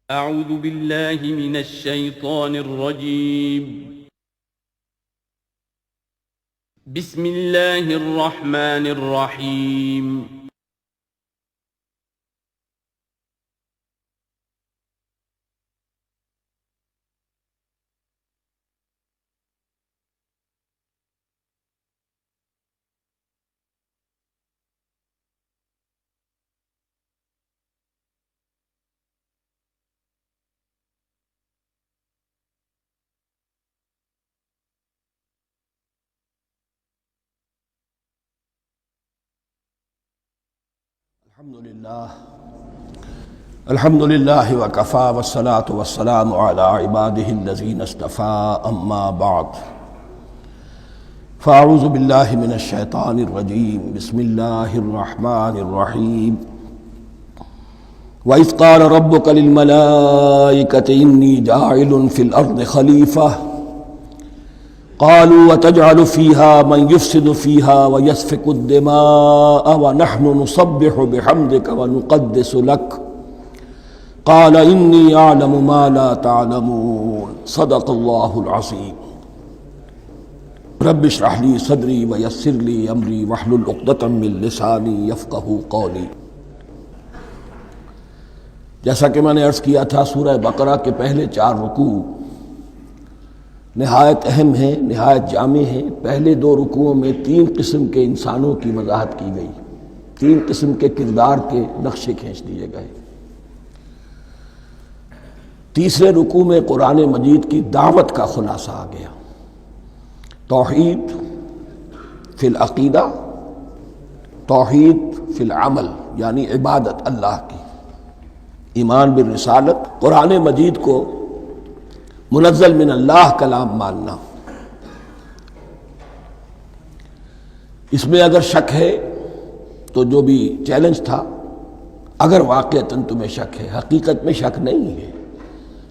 أعوذ بالله من الشيطان الرجيم. بسم الله الرحمن الرحيم. الحمد للہ وکفا والصلاة والسلام علی عباده الذین اصطفى اما بعد فاعوذ باللہ من الشیطان الرجیم بسم اللہ الرحمن الرحیم وَإِذْ قَالَ رَبُّكَ لِلْمَلَائِكَةِ إِنِّي جَاعِلٌ فِي الْأَرْضِ خَلِيفَةً قالوا وتجعل فيها من يفسد فيها ويسفك الدماء ونحن نسبح بحمدك ونقدس لك قال إني أعلم ما لا تعلمون صدق الله العظيم رب اشرح لي صدري ويسر لي أمري واحلل عقدة من لساني يفقهوا قولي۔ جیسا کہ میں نے عرض کیا تھا، سورہ بقرہ کے پہلے 4 رکوع نہایت اہم ہیں، نہایت جامع ہیں۔ پہلے 2 رکوعوں میں 3 قسم کے انسانوں کی وضاحت کی گئی، 3 قسم کے کردار کے نقشے کھینچ دیے گئے۔ تیسرے رکوع میں قرآن مجید کی دعوت کا خلاصہ آ گیا، توحید فی العقیدہ، توحید فی العمل، یعنی عبادت اللہ کی، ایمان بالرسالت، قرآن مجید کو منزل من اللہ کلام ماننا۔ اس میں اگر شک ہے تو جو بھی چیلنج تھا، اگر واقعتاً تمہیں شک ہے، حقیقت میں شک نہیں ہے،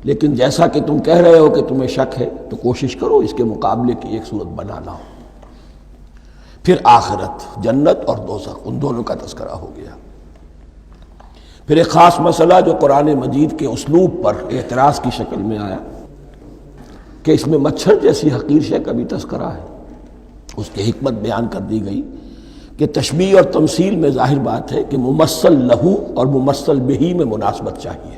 لیکن جیسا کہ تم کہہ رہے ہو کہ تمہیں شک ہے تو کوشش کرو اس کے مقابلے کی ایک صورت بنا لاؤ۔ پھر آخرت، جنت اور دوزخ، ان دونوں کا تذکرہ ہو گیا۔ پھر ایک خاص مسئلہ جو قرآن مجید کے اسلوب پر اعتراض کی شکل میں آیا کہ اس میں مچھر جیسی حقیر شے کا بھی تذکرہ ہے، اس کی حکمت بیان کر دی گئی کہ تشبیہ اور تمثیل میں ظاہر بات ہے کہ ممثل لہو اور ممثل بہی میں مناسبت چاہیے۔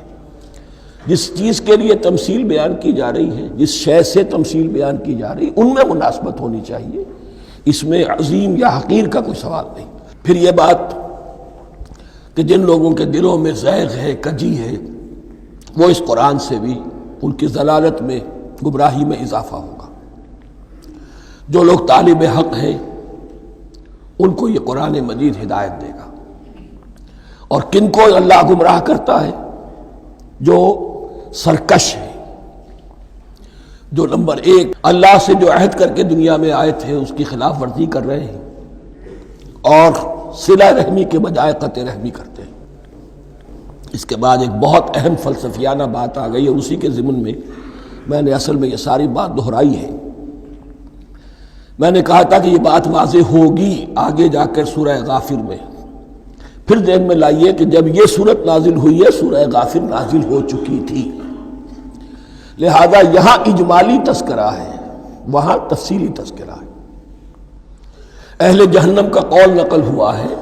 جس چیز کے لیے تمثیل بیان کی جا رہی ہے، جس شے سے تمثیل بیان کی جا رہی ہے، ان میں مناسبت ہونی چاہیے، اس میں عظیم یا حقیر کا کوئی سوال نہیں۔ پھر یہ بات کہ جن لوگوں کے دلوں میں زیغ ہے، کجی ہے، وہ اس قرآن سے بھی ان کی ضلالت میں، گمراہی میں اضافہ ہوگا۔ جو لوگ طالب حق ہیں ان کو یہ قرآن مجید ہدایت دے گا، اور کن کو اللہ گمراہ کرتا ہے؟ جو سرکش ہے، جو نمبر 1 اللہ سے جو عہد کر کے دنیا میں آئے تھے اس کی خلاف ورزی کر رہے ہیں، اور صلہ رحمی کے بجائے قطع رحمی کرتے ہیں۔ اس کے بعد ایک بہت اہم فلسفیانہ بات آ گئی، اور اسی کے ضمن میں میں نے اصل میں یہ ساری بات دہرائی ہے۔ میں نے کہا تھا کہ یہ بات واضح ہوگی آگے جا کر سورہ غافر میں۔ پھر ذہن میں لائیے کہ جب یہ صورت نازل ہوئی ہے، سورہ غافر نازل ہو چکی تھی، لہذا یہاں اجمالی تذکرہ ہے، وہاں تفصیلی تذکرہ ہے۔ اہل جہنم کا قول نقل ہوا ہے،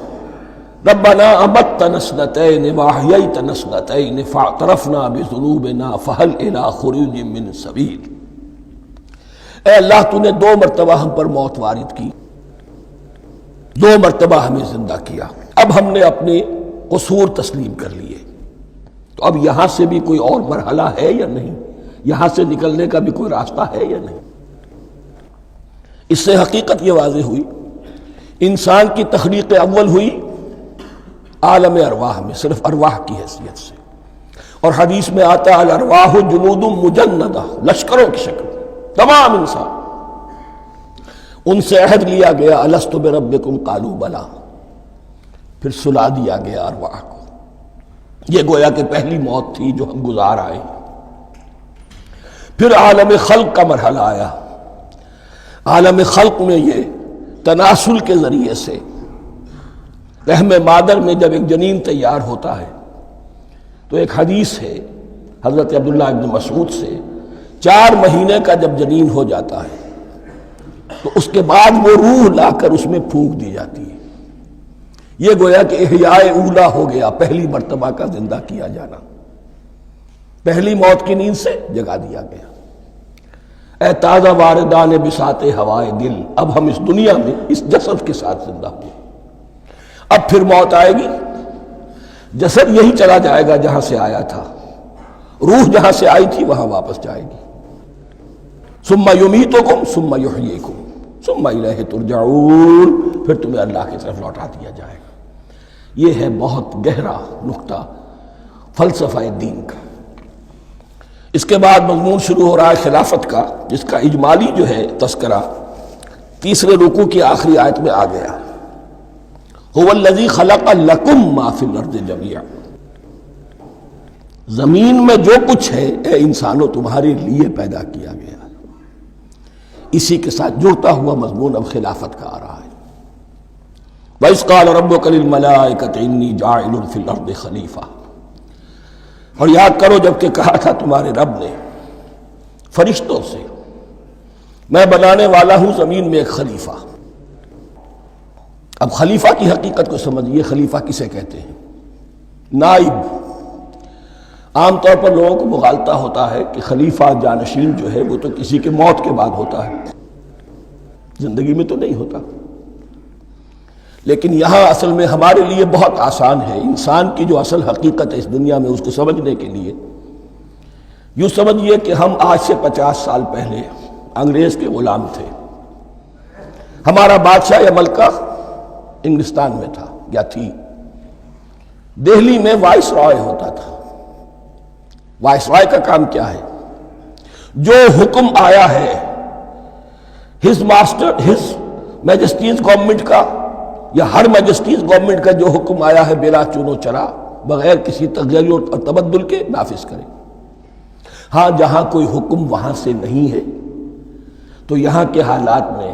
ربنا امتنا اثنتین واحییتنا اثنتین فاعترفنا بذنوبنا فہل الی خروج من سبیل۔ اے اللہ، تو نے 2 مرتبہ ہم پر موت وارد کی، 2 مرتبہ ہمیں زندہ کیا، اب ہم نے اپنے قصور تسلیم کر لیے، تو اب یہاں سے بھی کوئی اور مرحلہ ہے یا نہیں؟ یہاں سے نکلنے کا بھی کوئی راستہ ہے یا نہیں؟ اس سے حقیقت یہ واضح ہوئی، انسان کی تخلیق اول ہوئی عالم ارواح میں، صرف ارواح کی حیثیت سے، اور حدیث میں آتا ہے الارواح جنود مجندہ، لشکروں کی شکل، تمام انسان۔ ان سے عہد لیا گیا الست بربکم قالوا بلا، پھر سلا دیا گیا ارواح کو۔ یہ گویا کہ پہلی موت تھی جو ہم گزار آئے۔ پھر عالم خلق کا مرحلہ آیا۔ عالم خلق میں یہ تناسل کے ذریعے سے رحم مادر میں جب ایک جنین تیار ہوتا ہے تو ایک حدیث ہے حضرت عبداللہ ابن مسعود سے 4 مہینے کا جب جنین ہو جاتا ہے تو اس کے بعد وہ روح لا کر اس میں پھونک دی جاتی ہے. یہ گویا کہ احیاء اولا ہو گیا، پہلی مرتبہ کا زندہ کیا جانا، پہلی موت کی نیند سے جگا دیا گیا. اے تازہ واردان بساط ہوائے دل، اب ہم اس دنیا میں اس جسد کے ساتھ زندہ ہوئے، اب پھر موت آئے گی. جسد یہی چلا جائے گا جہاں سے آیا تھا، روح جہاں سے آئی تھی وہاں واپس جائے گی. ثم یمیتکم ثم یحییکم ثم الیہ ترجعون، پھر تمہیں اللہ کی طرف لوٹا دیا جائے گا. یہ ہے بہت گہرا نقطہ فلسفہ دین کا. اس کے بعد مضمون شروع ہو رہا ہے خلافت کا، جس کا اجمالی جو ہے تذکرہ تیسرے رکوع کی آخری آیت میں آ گیا. هو الذی خلق لکم ما فی الارض جمیعا، زمین میں جو کچھ ہے اے انسانوں تمہارے لیے پیدا کیا گیا. اسی کے ساتھ جڑتا ہوا مضمون اب خلافت کا آ رہا ہے. وَإِذْ قَالَ رَبُّكَ لِلْمَلَائِكَةِ إِنِّي جَاعِلٌ فِي الْأَرْضِ خَلِيفَةً، اور یاد کرو جب کہ کہا تھا تمہارے رب نے فرشتوں سے میں بنانے والا ہوں زمین میں ایک خلیفہ. اب خلیفہ کی حقیقت کو سمجھیے. خلیفہ کسے کہتے ہیں؟ نائب. عام طور پر لوگوں کو مغالطہ ہوتا ہے کہ خلیفہ جانشین جو ہے وہ تو کسی کے موت کے بعد ہوتا ہے، زندگی میں تو نہیں ہوتا. لیکن یہاں اصل میں ہمارے لیے بہت آسان ہے. انسان کی جو اصل حقیقت ہے اس دنیا میں اس کو سمجھنے کے لیے یوں سمجھیے کہ ہم آج سے 50 سال پہلے انگریز کے غلام تھے. ہمارا بادشاہ یا ملکہ انگلستان میں تھا یا تھی. دہلی میں وائس رائے ہوتا تھا. وائس رائے کا کام کیا ہے؟ جو حکم آیا ہے his master his majesty's government کا یا ہر میجسٹیز گورنمنٹ کا جو حکم آیا ہے بلا چون و چرا بغیر کسی تغیر اور تبدل کے نافذ کرے. ہاں جہاں کوئی حکم وہاں سے نہیں ہے تو یہاں کے حالات میں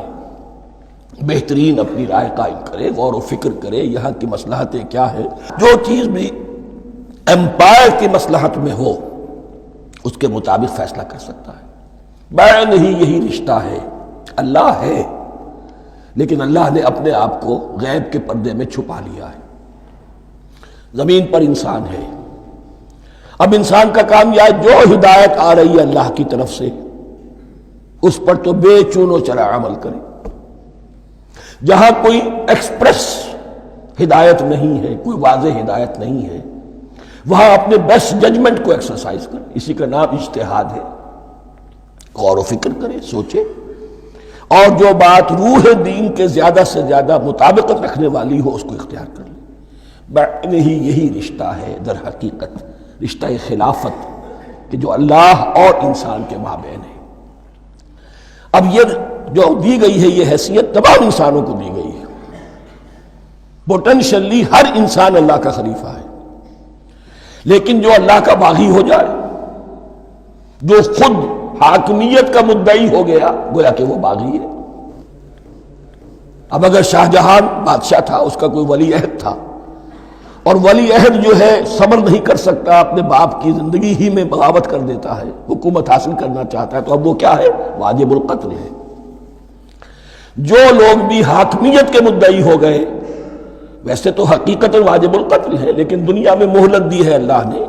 بہترین اپنی رائے قائم کرے، غور و فکر کرے یہاں کی مصلحتیں کیا ہے. جو چیز بھی امپائر کی مصلحت میں ہو اس کے مطابق فیصلہ کر سکتا ہے. بین ہی یہی رشتہ ہے. اللہ ہے لیکن اللہ نے اپنے آپ کو غیب کے پردے میں چھپا لیا ہے. زمین پر انسان ہے. اب انسان کا کام یہ ہے جو ہدایت آ رہی ہے اللہ کی طرف سے اس پر تو بے چون و چرا عمل کرے. جہاں کوئی ایکسپریس ہدایت نہیں ہے، کوئی واضح ہدایت نہیں ہے، وہاں اپنے بیسٹ ججمنٹ کو ایکسرسائز کرے. اسی کا نام اجتہاد ہے. غور و فکر کرے، سوچے، اور جو بات روح دین کے زیادہ سے زیادہ مطابقت رکھنے والی ہو اس کو اختیار کر لے. بین ہی یہی رشتہ ہے در حقیقت رشتہ خلافت کہ جو اللہ اور انسان کے مابین ہے. اب یہ جو دی گئی ہے یہ حیثیت تمام انسانوں کو دی گئی ہے. پوٹینشلی ہر انسان اللہ کا خلیفہ ہے. لیکن جو اللہ کا باغی ہو جائے، جو خود حاکمیت کا مدعی ہو گیا، گویا کہ وہ باغی ہے. اب اگر شاہ جہاں بادشاہ تھا، اس کا کوئی ولی عہد تھا، اور ولی عہد جو ہے صبر نہیں کر سکتا، اپنے باپ کی زندگی ہی میں بغاوت کر دیتا ہے، حکومت حاصل کرنا چاہتا ہے، تو اب وہ کیا ہے؟ واجب القتل ہے. جو لوگ بھی حاکمیت کے مدعی ہو گئے ویسے تو حقیقت واجب القتل ہے، لیکن دنیا میں مہلت دی ہے اللہ نے.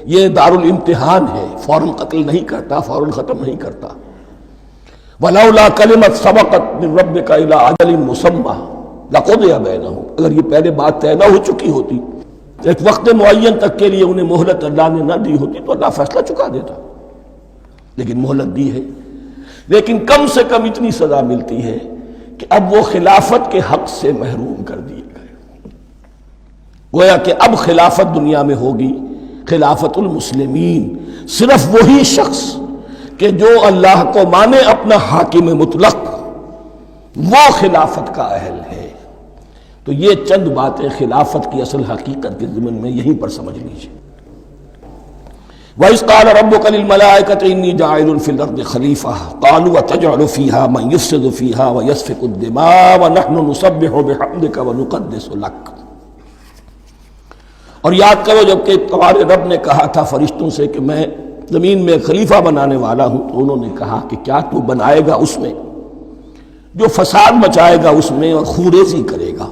یہ دار الامتحان ہے. فوراً قتل نہیں کرتا، فوراً ختم نہیں کرتا. وَلَوْلَا كَلِمَةٌ سَبَقَتْ مِن رَبِّكَ إِلَىٰ أَجَلٍ مُّسَمًّى لَقُضِيَ بَيْنَهُمْ، اگر یہ پہلے بات طے نہ ہو چکی ہوتی، ایک وقت معین تک کے لیے انہیں مہلت اللہ نے نہ دی ہوتی تو اللہ فیصلہ چکا دیتا. لیکن مہلت دی ہے. لیکن کم سے کم اتنی سزا ملتی ہے کہ اب وہ خلافت کے حق سے محروم کر دیے گئے. گویا کہ اب خلافت دنیا میں ہوگی خلافت المسلمین. صرف وہی شخص کہ جو اللہ کو مانے اپنا حاکم مطلق وہ خلافت کا اہل ہے. تو یہ چند باتیں خلافت کی اصل حقیقت کے ضمن میں یہیں پر سمجھ لیجیے. وَإِذْ قَالَ رَبُّكَ لِلْمَلَائِكَةِ إِنِّي جَاعِلٌ فِي الْأَرْضِ خَلِيفَةً قَالُوا وَتَجْعَلُ فِيهَا مَن يُفْسِدُ فِيهَا وَيَسْفِكُ الدِّمَاءَ وَنَحْنُ نُسَبِّحُ بِحَمْدِكَ وَنُقَدِّسُ لَكَ. اور یاد کرو جب کہ تمہارے رب نے کہا تھا فرشتوں سے کہ میں زمین میں خلیفہ بنانے والا ہوں، تو انہوں نے کہا کہ کیا تو بنائے گا اس میں جو فساد مچائے گا اس میں اور خوریزی کرے گا؟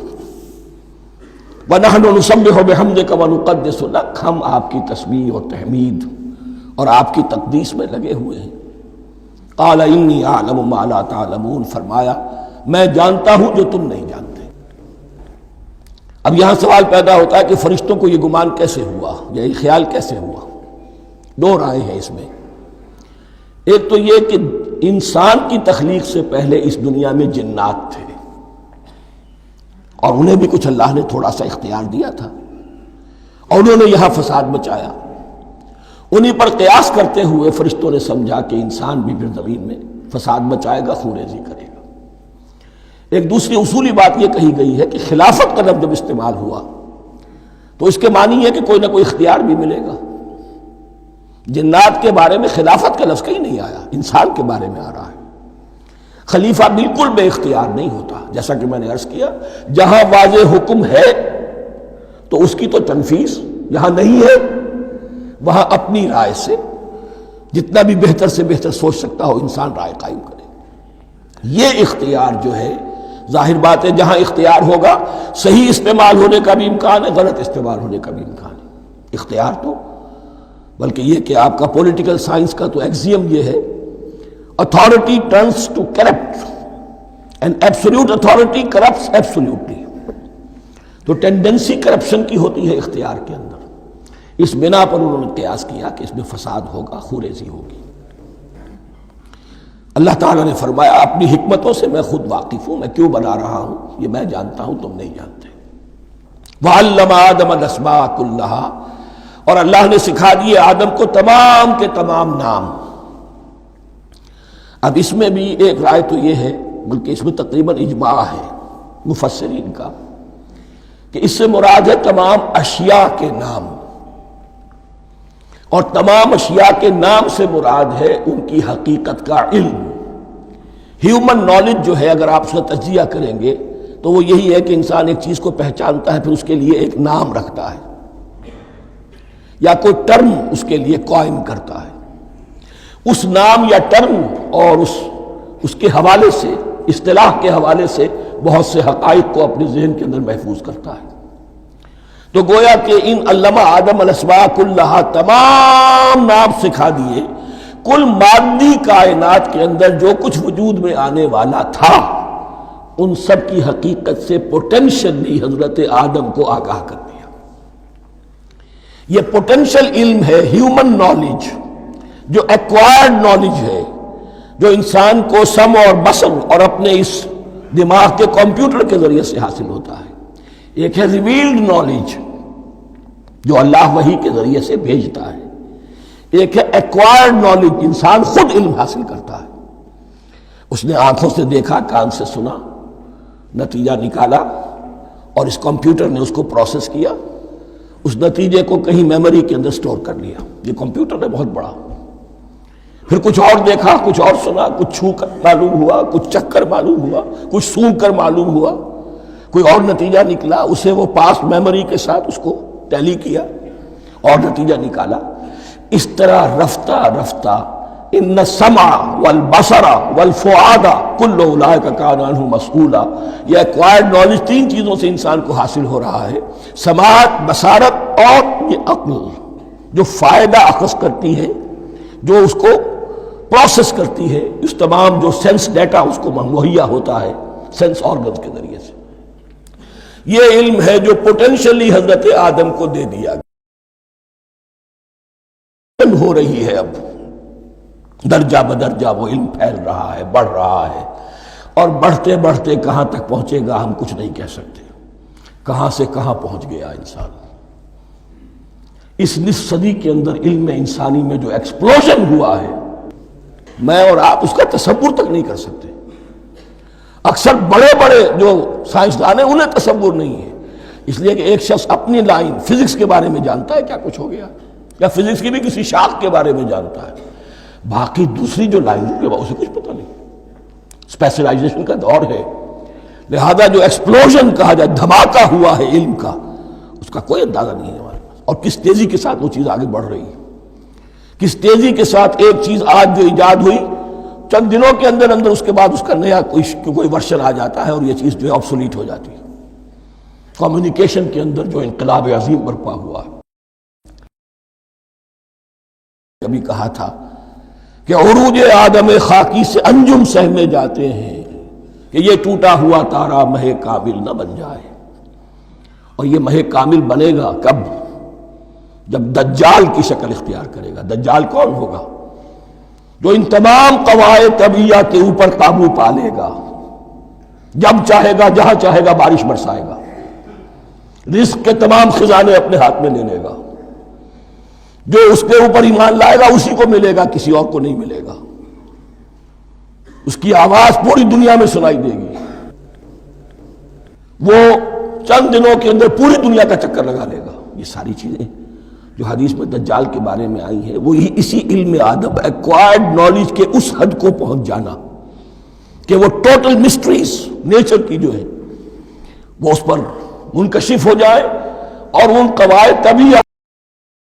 وَنَحْنُ نُسَبِّحُ بِحَمْدِكَ وَنُقَدِّسُ لَكَ، ہم آپ کی تسبیح اور تحمید اور آپ کی تقدیس میں لگے ہوئے ہیں۔ قَالَ إِنِّي أَعْلَمُ مَا لَا تَعْلَمُونَ، فرمایا میں جانتا ہوں جو تم نہیں جانتے۔ اب یہاں سوال پیدا ہوتا ہے کہ فرشتوں کو یہ گمان کیسے ہوا، یہ خیال کیسے ہوا؟ دو رائے ہیں اس میں۔ ایک تو یہ کہ انسان کی تخلیق سے پہلے اس دنیا میں جنات تھے، اور انہیں بھی کچھ اللہ نے تھوڑا سا اختیار دیا تھا، اور انہوں نے یہاں فساد مچایا۔ انہی پر قیاس کرتے ہوئے فرشتوں نے سمجھا کہ انسان بھی پھر زمین میں فساد مچائے گا، خوریزی کرے گا۔ ایک دوسری اصولی بات یہ کہی گئی ہے کہ خلافت کا لفظ جب استعمال ہوا تو اس کے معنی ہے کہ کوئی نہ کوئی اختیار بھی ملے گا۔ جنات کے بارے میں خلافت کا لفظ کہیں نہیں آیا، انسان کے بارے میں آ رہا ہے۔ خلیفہ بالکل بے اختیار نہیں ہوتا، جیسا کہ میں نے عرض کیا، جہاں واضح حکم ہے تو اس کی تو تنفیذ، جہاں نہیں ہے وہاں اپنی رائے سے جتنا بھی بہتر سے بہتر سوچ سکتا ہو انسان رائے قائم کرے۔ یہ اختیار جو ہے، ظاہر بات ہے جہاں اختیار ہوگا صحیح استعمال ہونے کا بھی امکان ہے، غلط استعمال ہونے کا بھی امکان ہے۔ اختیار تو بلکہ یہ کہ آپ کا پولیٹیکل سائنس کا تو ایکسیم یہ ہے، authority turns to corrupt and absolute authority corrupts absolutely۔ تو ٹینڈنسی کرپشن کی ہوتی ہے اختیار کے اندر۔ اس بنا پر انہوں نے قیاس کیا کہ اس میں فساد ہوگا، خوریزی ہوگی۔ اللہ تعالیٰ نے فرمایا اپنی حکمتوں سے میں خود واقف ہوں، میں کیوں بنا رہا ہوں یہ میں جانتا ہوں، تم نہیں جانتے۔ وَعَلَّمَ آدَمَ الْأَسْمَاءَ كُلَّهَا، اور اللہ نے سکھا دیے آدم کو تمام کے تمام نام۔ اب اس میں بھی ایک رائے تو یہ ہے، بلکہ اس میں تقریباً اجماع ہے مفسرین کا، کہ اس سے مراد ہے تمام اشیاء کے نام، اور تمام اشیاء کے نام سے مراد ہے ان کی حقیقت کا علم۔ ہیومن نالج جو ہے، اگر آپ اس کا تجزیہ کریں گے تو وہ یہی ہے کہ انسان ایک چیز کو پہچانتا ہے، پھر اس کے لیے ایک نام رکھتا ہے یا کوئی ٹرم اس کے لیے قائم کرتا ہے۔ اس نام یا ٹرم اور اس کے حوالے سے، اصطلاح کے حوالے سے بہت سے حقائق کو اپنے ذہن کے اندر محفوظ کرتا ہے۔ تو گویا کہ ان علمہ آدم الاسماء کلہا، تمام نام سکھا دیے کل مادی کائنات کے اندر جو کچھ وجود میں آنے والا تھا، ان سب کی حقیقت سے پوٹینشلی حضرت آدم کو آگاہ کر دیا۔ یہ پوٹینشل علم ہے، ہیومن نالج، جو ایکوائرڈ نالج ہے، جو انسان کو سم اور بصر اور اپنے اس دماغ کے کمپیوٹر کے ذریعے سے حاصل ہوتا ہے۔ ایک ہے ریویلڈ نالج جو اللہ وحی کے ذریعے سے بھیجتا ہے، ایک ہے ایکوائرڈ نالج، انسان خود علم حاصل کرتا ہے۔ اس نے آنکھوں سے دیکھا، کان سے سنا، نتیجہ نکالا، اور اس کمپیوٹر نے اس کو پروسیس کیا، اس نتیجے کو کہیں میموری کے اندر سٹور کر لیا۔ یہ کمپیوٹر ہے بہت بڑا۔ پھر کچھ اور دیکھا، کچھ اور سنا، کچھ چھو کر معلوم ہوا، کچھ چکھ کر معلوم ہوا، کچھ سونگھ کر معلوم ہوا، کوئی اور نتیجہ نکلا، اسے وہ پاسٹ میموری کے ساتھ اس کو ٹیلی کیا اور نتیجہ نکالا۔ اس طرح رفتہ رفتہ ان السمع والبصر والفؤاد کل اولئک کان عنہ مسئولا، یہ ایکوائرڈ نالج تین چیزوں سے انسان کو حاصل ہو رہا ہے، سماعت، بصارت اور یہ عقل، جو فائدہ اخذ کرتی ہے، جو اس کو پروسیس کرتی ہے، اس تمام جو سینس ڈیٹا اس کو مہیا ہوتا ہے سینس آرگنز کے ذریعے سے۔ یہ علم ہے جو پوٹینشلی حضرت آدم کو دے دیا گیا۔ ہو رہی ہے اب درجہ بدرجہ وہ علم پھیل رہا ہے، بڑھ رہا ہے، اور بڑھتے بڑھتے کہاں تک پہنچے گا ہم کچھ نہیں کہہ سکتے۔ کہاں سے کہاں پہنچ گیا انسان۔ اس نصف صدی کے اندر علم انسانی میں جو ایکسپلوژن ہوا ہے، میں اور آپ اس کا تصور تک نہیں کر سکتے۔ اکثر بڑے بڑے جو سائنسدان ہیں انہیں تصور نہیں ہے، اس لیے کہ ایک شخص اپنی لائن فزکس کے بارے میں جانتا ہے کیا کچھ ہو گیا، یا فزکس کی بھی کسی شاخ کے بارے میں جانتا ہے، باقی دوسری جو لائن ہے اسے کچھ پتہ نہیں۔ اسپیشلائزیشن کا دور ہے، لہذا جو ایکسپلوژن کہا جائے، دھماکہ ہوا ہے علم کا، اس کا کوئی اندازہ نہیں ہے ہمارے۔ اور کس تیزی کے ساتھ وہ چیز آگے بڑھ رہی ہے، کس تیزی کے ساتھ ایک چیز آج جو ایجاد ہوئی چند دنوں کے اندر اندر اس کے بعد اس کا نیا کوئی ورشن آ جاتا ہے اور یہ چیز جو ہے آبسولیٹ ہو جاتی ہے۔ کمیونیکیشن کے اندر جو انقلاب عظیم برپا ہوا ہے، کبھی کہا تھا کہ عروج آدم خاکی سے انجم سہمے جاتے ہیں کہ یہ ٹوٹا ہوا تارا مہ کامل نہ بن جائے۔ اور یہ مہ کامل بنے گا کب؟ جب دجال کی شکل اختیار کرے گا۔ دجال کون ہوگا؟ جو ان تمام قواعد طبیعہ کے اوپر قابو پا لے گا، جب چاہے گا جہاں چاہے گا بارش برسائے گا، رزق کے تمام خزانے اپنے ہاتھ میں لے لے گا، جو اس کے اوپر ایمان لائے گا اسی کو ملے گا، کسی اور کو نہیں ملے گا، اس کی آواز پوری دنیا میں سنائی دے گی، وہ چند دنوں کے اندر پوری دنیا کا چکر لگا لے گا۔ یہ ساری چیزیں جو حدیث میں دجال کے بارے میں آئی ہیں وہ اسی علم آدم ایکوائرڈ نالج کے اس حد کو پہنچ جانا کہ وہ ٹوٹل مسٹریز نیچر کی جو ہے وہ اس پر منکشف ہو جائے اور ان قواعد طبیعہ